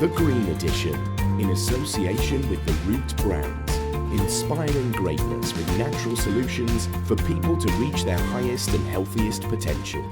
The Green Edition, in association with the Root Brands, inspiring greatness with natural solutions for people to reach their highest and healthiest potential.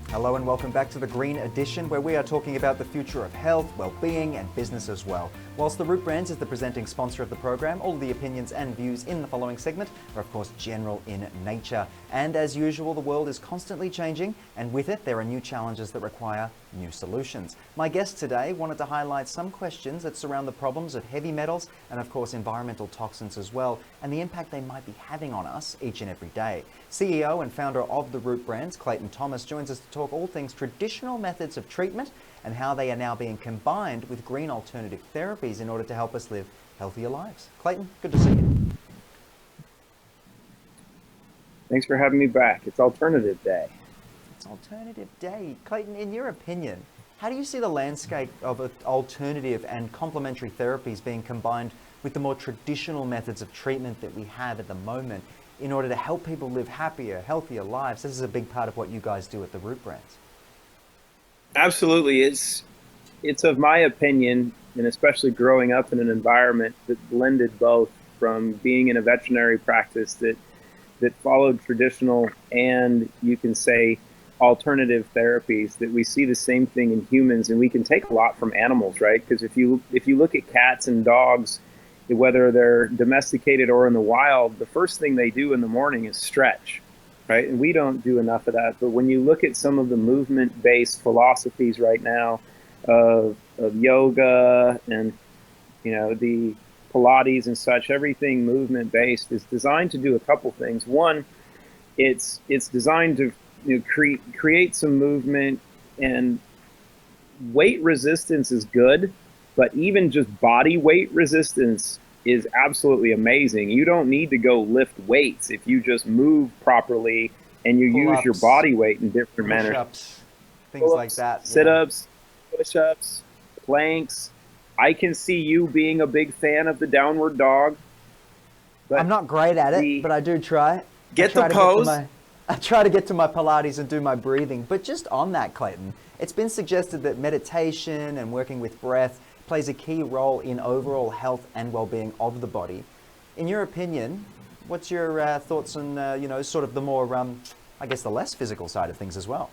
Hello and welcome back to The Green Edition, where we are talking about the future of health, well-being and business as well. Whilst the Root Brands is the presenting sponsor of the program, all of the opinions and views in the following segment are of course general in nature. And as usual, the world is constantly changing, and with it there are new challenges that require new solutions. My guest today wanted to highlight some questions that surround the problems of heavy metals and of course environmental toxins as well, and the impact they might be having on us each and every day. CEO and founder of the Root Brands, Clayton joins us to talk all things traditional methods of treatment and how they are now being combined with green alternative therapies in order to help us live healthier lives. Clayton, good to see you. Thanks for having me back. It's Alternative Day. It's Alternative Day. Clayton, in your opinion, how do you see the landscape of alternative and complementary therapies being combined with the more traditional methods of treatment that we have at the moment in order to help people live happier, healthier lives? This is a big part of what you guys do at the Root Brands. Absolutely. It's of my opinion, and especially growing up in an environment that blended both, from being in a veterinary practice that followed traditional and you can say alternative therapies, that we see the same thing in humans, and we can take a lot from animals, right? Because if you look at cats and dogs, whether they're domesticated or in the wild, the first thing they do in the morning is stretch, right? And we don't do enough of that. But when you look at some of the movement-based philosophies right now of yoga and, you know, the Pilates and such, everything movement-based is designed to do a couple things. One, it's designed to, you know, create some movement, and weight resistance is good, but even just body weight resistance is absolutely amazing. You don't need to go lift weights if you just move properly and you use your body weight in different manners. Push-ups, things like that. Sit-ups, push-ups, planks. I can see you being a big fan of the downward dog. But I'm not great at it, but I do try. Get the pose. I try to get to my Pilates and do my breathing. But just on that, Clayton, it's been suggested that meditation and working with breath plays a key role in overall health and well-being of the body. In your opinion, what's your thoughts on, you know, sort of the more, I guess, the less physical side of things as well?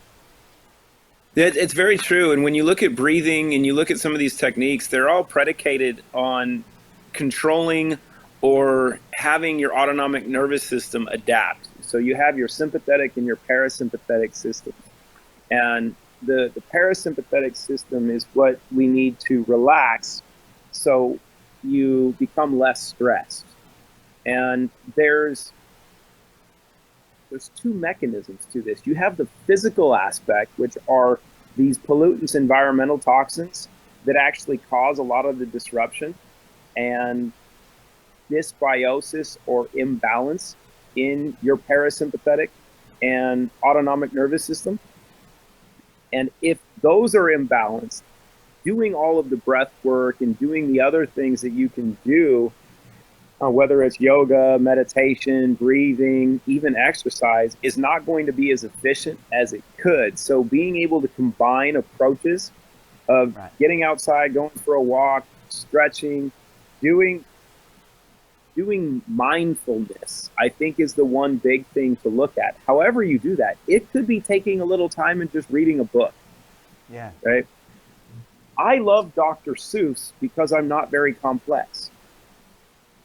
It's very true. And when you look at breathing and you look at some of these techniques, they're all predicated on controlling or having your autonomic nervous system adapt. So you have your sympathetic and your parasympathetic systems. And the parasympathetic system is what we need to relax so you become less stressed. And there's two mechanisms to this. You have the physical aspect, which are these pollutants, environmental toxins that actually cause a lot of the disruption and dysbiosis or imbalance in your parasympathetic and autonomic nervous system. And if those are imbalanced, doing all of the breath work and doing the other things that you can do, whether it's yoga, meditation, breathing, even exercise, is not going to be as efficient as it could. So being able to combine approaches of getting outside, going for a walk, stretching, doing mindfulness, I think is the one big thing to look at. However you do that, it could be taking a little time and just reading a book. Yeah. Right? I love Dr. Seuss because I'm not very complex.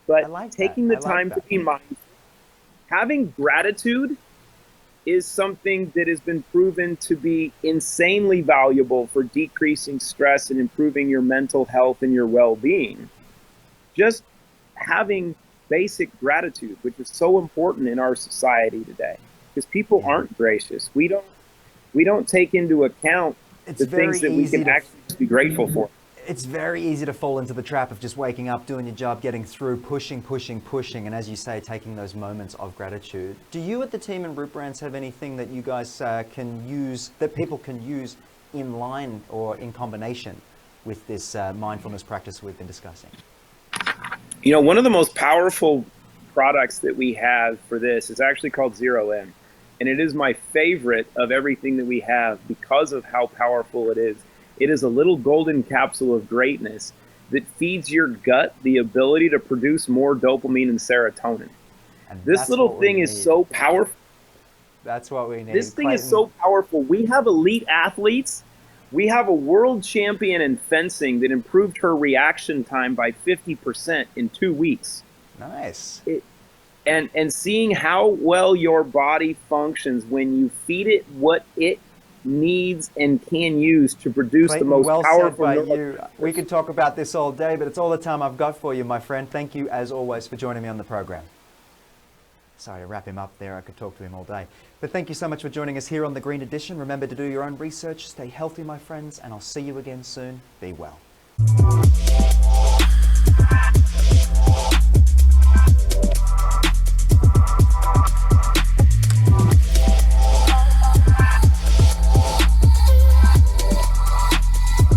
But taking the time to be mindful, having gratitude is something that has been proven to be insanely valuable for decreasing stress and improving your mental health and your well-being. Just having basic gratitude, which is so important in our society today, because people aren't gracious. We don't take into account the things that we can actually be grateful for. It's very easy to fall into the trap of just waking up, doing your job, getting through, pushing, and as you say, taking those moments of gratitude. Do you at the team in Root Brands have anything that you guys can use, that people can use in line or in combination with this mindfulness practice we've been discussing? You know, one of the most powerful products that we have for this is actually called Zero In. And it is my favorite of everything that we have because of how powerful it is. It is a little golden capsule of greatness that feeds your gut the ability to produce more dopamine and serotonin. And This little thing is so powerful. That's what we need. This thing Clayton, is so powerful. We have elite athletes. We have a world champion in fencing that improved her reaction time by 50% in 2 weeks. Nice. And seeing how well your body functions when you feed it what it needs and can use to produce Clayton, the most well powerful. said by you. We could talk about this all day, but it's all the time I've got for you, my friend. Thank you, as always, for joining me on the program. Sorry to wrap him up there. I could talk to him all day. But thank you so much for joining us here on the Green Edition. Remember to do your own research. Stay healthy, my friends, and I'll see you again soon. Be well.